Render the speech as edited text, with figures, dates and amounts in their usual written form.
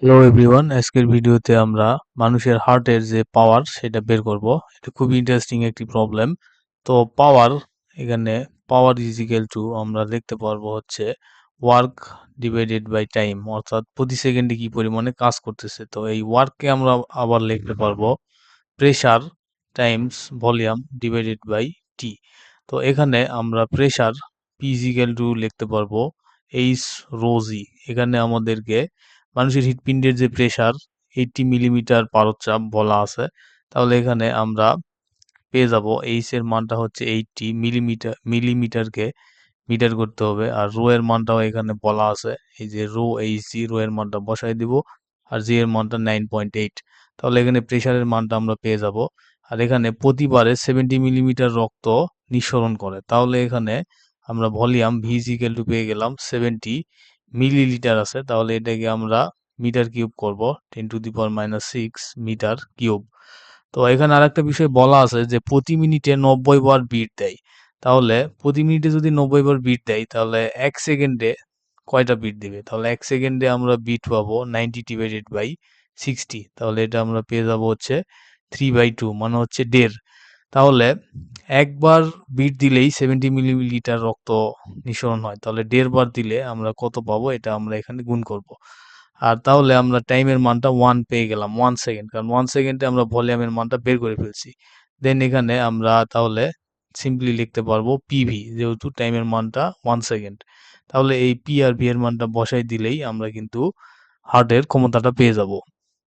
Hello everyone, আজকের ভিডিওতে আমরা মানুষের হার্টের যে পাওয়ার সেটা বের করব। এটা খুবই ইন্টারেস্টিং একটি প্রবলেম। তো পাওয়ার, এখানে পাওয়ার ইজ ইকুয়াল টু আমরা লিখতে পারবো হচ্ছে ওয়ার্ক ডিভাইডেড বাই টাইম, অর্থাৎ প্রতি সেকেন্ডে কি পরিমাণে কাজ করতেছে। তো এই ওয়ার্ককে আমরা আবার লিখতে পারবো pressure times volume divided by T. তো এখানে আমরা pressure P is equal to লিখতে পারবো এইচ রো জি। এখানে আমাদেরকে মানুষের হৃৎপিণ্ডের যে প্রেসার 80 মিলিমিটার পারদচাপ বলা আছে, তাহলে এখানে আমরা পেয়ে যাব এইচ এর মানটা হচ্ছে 80 মিলিমিটার, মিলিমিটারকে মিটার করতে হবে, আর রো এর মানটাও এখানে বলা আছে, এই যে রো এইচ জি, রো এর মানটা বসাই দিব, আর জি এর মানটা 9.8। তাহলে এখানে প্রেসারের মানটা আমরা পেয়ে যাব। আর এখানে প্রতিবারে 70 মিলিমিটার রক্ত নিঃসরণ করে, তাহলে এখানে আমরা ভলিউম ভি ইকুয়াল টু পেয়ে গেলাম 70 মিলিলিটার আছে, তাহলে এটাকে আমরা মিটার কিউব করব, 10⁻⁻6 মিটার কিউব। তো এখানে আরেকটা বিষয় বলা আছে যে প্রতি মিনিটে 90 বার বিট দেয়। তাহলে প্রতি মিনিটে যদি 90 বার বিট দেয়, তাহলে এক সেকেন্ডে কয়টা বিট দিবে? তাহলে এক সেকেন্ডে আমরা বিট পাবো 90 ডিভাইডেড বাই 60। তাহলে এটা আমরা পেয়ে যাব হচ্ছে 3/2, মানে হচ্ছে 1.5। তাহলে একবার বিট দিলেই 70 মিলিলিটার রক্ত নিঃসরণ হয়, তাহলে 1.5 বার দিলে আমরা কত পাবো এটা আমরা এখানে গুণ করব। আর তাহলে আমরা টাইমের মানটা 1 পেয়ে গেলাম, 1 সেকেন্ড, কারণ 1 সেকেন্ডে আমরা ভলিউমের মানটা বের করে ফেলছি। দেন এখানে আমরা তাহলে সিম্পলি লিখতে পারবো পিভি, যেহেতু টাইমের মানটা 1 সেকেন্ড। তাহলে এই পি আর ভি এর মানটা বসাই দিলেই আমরা কিন্তু হার্টের ক্ষমতাটা পেয়ে যাব।